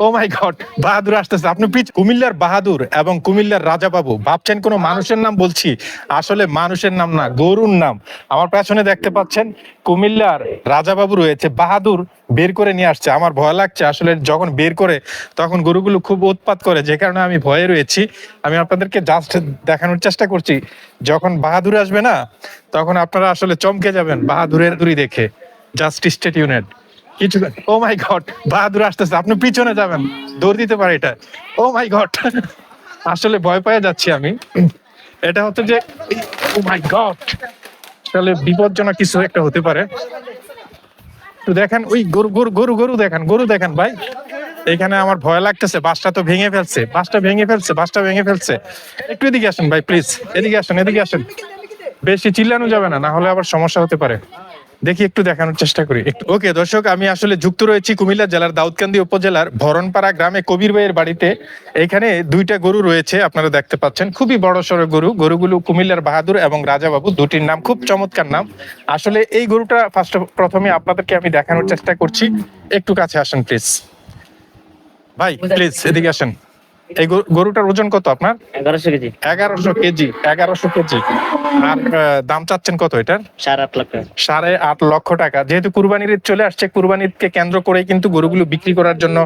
ও মাই god, বাহাদুর আসতেছে। আপনি please, কুমিল্লার বাহাদুর এবং কুমিল্লার রাজা বাবু ভাবছেন কোনো মানুষের নাম বলছি, আসলে মানুষের নাম না, গরুর নাম। আমার পেছনে দেখতে পাচ্ছেন কুমিল্লার রাজা বাবু রয়েছে, বাহাদুর বের করে নিয়ে আসছে। আমার ভয় লাগছে আসলে, যখন বের করে তখন গরুগুলো খুব উৎপাত করে, যে কারণে আমি ভয়ে রয়েছি। আমি আপনাদেরকে জাস্ট দেখানোর চেষ্টা করছি, যখন বাহাদুর আসবে না তখন আপনারা আসলে চমকে যাবেন বাহাদুরের দূরি দেখে। Just stay tuned. কিছু, ও মাই গড, বাহাদুর আসতেছে। আপনি পিছনে যাবেন, দৌড় দিতে পারে এটা। ও মাই গড, আসলে ভয় পেয়ে যাচ্ছি আমি। এটা হচ্ছে যে, ও মাই গড, তাহলে বিপজ্জনক কিছু একটা হতে পারে। তো দেখেন ওই গরু গরু গরু গরু দেখেন, গরু দেখেন ভাই। এখানে আমার ভয় লাগতেছে, বাসটা তো ভেঙে ফেলছে, বাসটা ভেঙে ফেলছে, বাসটা ভেঙে ফেলছে। একটু এদিকে আসেন ভাই প্লিজ, এদিকে আসেন, এদিকে আসেন। বেশি চিল্লানো যাবে না, না হলে আবার সমস্যা হতে পারে। দেখি একটু দেখানোর চেষ্টা করি একটু। ওকে দর্শক, আমি আসলে যুক্ত রয়েছি কুমিল্লা জেলার দাউদকান্দি উপজেলার ভরণপাড়া গ্রামে কবির ভাইয়ের বাড়িতে। এখানে দুইটা গরু রয়েছে, আপনারা দেখতে পাচ্ছেন, খুবই বড় সড়ো গরু। গরুগুলো কুমিল্লার বাহাদুর এবং রাজা বাবু, দুটির নাম খুব চমৎকার নাম। আসলে এই গরুটা প্রথমে আপনাদেরকে আমি দেখানোর চেষ্টা করছি। একটু কাছে আসেন প্লিজ ভাই, প্লিজ এদিকে আসেন। এই গরুটার ওজন কত আপনার? 1100 কেজি। 1100 KG, 1100 KG. আর দাম চাচ্ছেন কত এটার? 8.5 লাখ টাকা। 8.5 লক্ষ টাকা। যেহেতু কুরবানির ঈদ চলে আসছে, কুরবানির ঈদকে কেন্দ্র করে কিন্তু গরুগুলো বিক্রি করার জন্য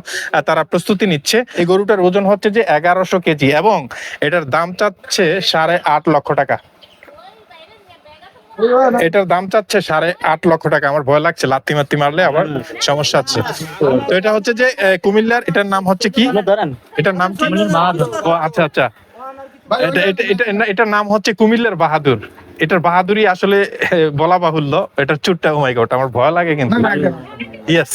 তারা প্রস্তুতি নিচ্ছে। এই গরুটার ওজন হচ্ছে যে 1100 কেজি এবং এটার দাম চাচ্ছে 8.5 লক্ষ টাকা। এটার দাম চাচ্ছে 8.5 লক্ষ টাকা। আমার ভয় লাগছে, লাত্তি মাত্তি মারলে আবার সমস্যা আছে। তো এটা হচ্ছে যে কুমিল্লার, এটার নাম হচ্ছে কি, এটার নাম কি? ও আচ্ছা আচ্ছা, এটার নাম হচ্ছে কুমিল্লার বাহাদুর। এটার বাহাদুরি আসলে বলা বাহুল্য। এটার চুটটা, ও মাই গড, আমার ভয় লাগে কিন্তু। ইয়েস,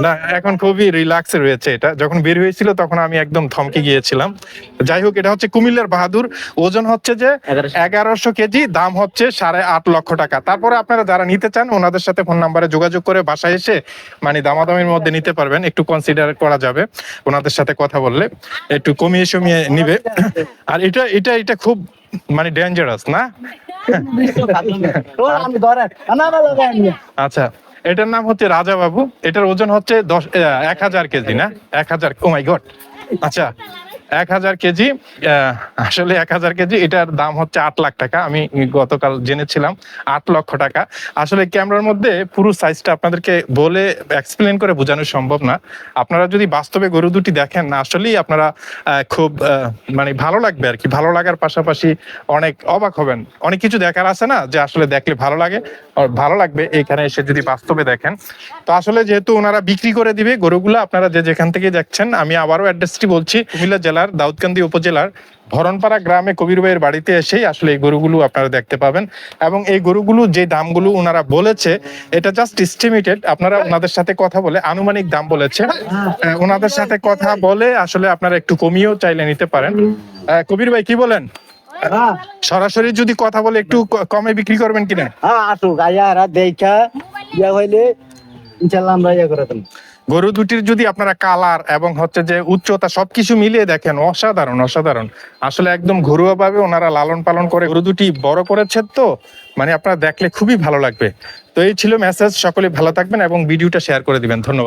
না এখন খুবই রিল্যাক্সে রয়েছে। এটা যখন বের হয়েছিল তখন আমি একদম থমকে গিয়েছিলাম। যাই হোক, এটা হচ্ছে কুমিল্লার বাহাদুর, ওজন হচ্ছে যে 1100 কেজি, দাম হচ্ছে 8.5 লক্ষ টাকা। তারপরে আপনারা যারা নিতে চান ওনাদের সাথে ফোন নাম্বারে যোগাযোগ করে বাসায় এসে মানে দামাদামির মধ্যে নিতে পারবেন। একটু কনসিডার করা যাবে ওনাদের সাথে কথা বললে, একটু কমিয়ে সমিয়ে নিবে। আর এটা এটা এটা খুব মানে ডেঞ্জারাস না? আচ্ছা, এটার নাম হচ্ছে রাজা বাবু। এটার ওজন হচ্ছে 1000 কেজি না, 1000, ও মাই গড। আচ্ছা, 1000 কেজি, আসলে 1000 কেজি। এটার দাম হচ্ছে 8 লাখ টাকা। আমি গতকাল জেনেছিলাম 8 লক্ষ টাকা। আসলে ক্যামেরার মধ্যে পুরো সাইজটা আপনাদেরকে বলে এক্সপ্লেন করে বোঝানো সম্ভব না। আপনারা যদি বাস্তবে গরু দুটি দেখেন না, আসলেই আপনারা খুব মানে ভালো লাগবে আর কি। ভালো লাগার পাশাপাশি অনেক অবাক হবেন। অনেক কিছু দেখার আছে না, যে আসলে দেখলে ভালো লাগে, ভালো লাগবে এখানে এসে যদি বাস্তবে দেখেন। তো আসলে যেহেতু ওনারা বিক্রি করে দিবে গরুগুলো, আপনারা যে যেখান থেকে দেখছেন, আমি আবারও অ্যাড্রেসটি বলছি, কুমিল্লা জেলার দাউদকান্দি উপজেলার ভরণপাড়া গ্রামে কবির ভাইয়ের বাড়িতে এসেই আসলে এই গরুগুলো আপনারা দেখতে পাবেন। এবং এই গরুগুলো যে দামগুলো ওনারা বলেছে, এটা জাস্ট এস্টিমেটেড। আপনারা ওনাদের সাথে কথা বলে, আনুমানিক দাম বলেছে, ওনাদের সাথে কথা বলে আসলে আপনারা একটু কমিয়েও চাইলে নিতে পারেন। কবির ভাই কি বলেন, সরাসরি যদি কথা বলে একটু কমে বিক্রি করবেন কিনা? আসুক আয়ারা দেখা ইয়া হইলে ইনশাআল্লাহ আমরা ইয়া করে দেব। গরু দুটির যদি আপনারা কালার এবং হচ্ছে যে উচ্চতা সবকিছু মিলিয়ে দেখেন, অসাধারণ অসাধারণ। আসলে একদম ঘরোয়া ভাবে ওনারা লালন পালন করে গরু দুটি বড় করেছে, তো মানে আপনারা দেখলে খুবই ভালো লাগবে। তো এই ছিল মেসেজ। সকলে ভালো থাকবেন এবং ভিডিওটা শেয়ার করে দিবেন। ধন্যবাদ।